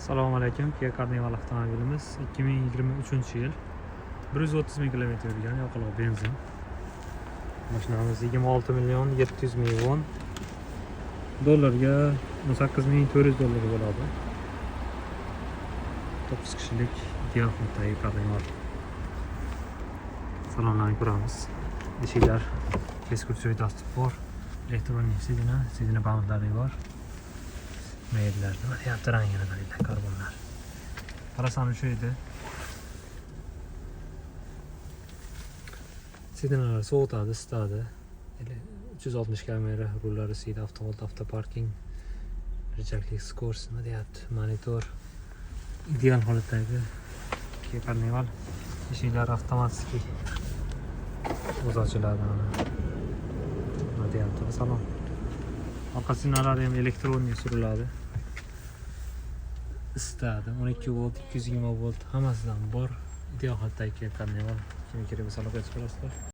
Assalomu alaykum. Kia Carnival avtomobilimiz 2023-yil 130 ming kilometr yurgan yoqilg'i benzin. Mashinamiz 26 million 700 ming won. Dollarga 18.400 dollarga bo'ladi. 9 kishilik ideal xonadagi Carnival. Salonlarni ko'ramiz. Eshiklar keskurchoy dastur bor. Elektronik sidina bandlari bor. Meyillar nima deyapti, rangini qaranglar, karbonlar. Qarasam shu edi. Sidinalar sovutadi, isitadi. 360 kamera, rullar isiydi, avtomat, avtoparking, richaklik, skors, nima deyapti, monitor. Ideal holatdagi Kia Carnival. Eshiklar avtomatik o'zi ochiladi. Nima deyapti, salon. Orqa sinalari ham elektronik suriladi. Isitadi. 12 volt, 220 volt hammasidan bor. Ideal holatdagi Carnival. Kim kerak bo'lsa aloqa qilib qo'yasizlar.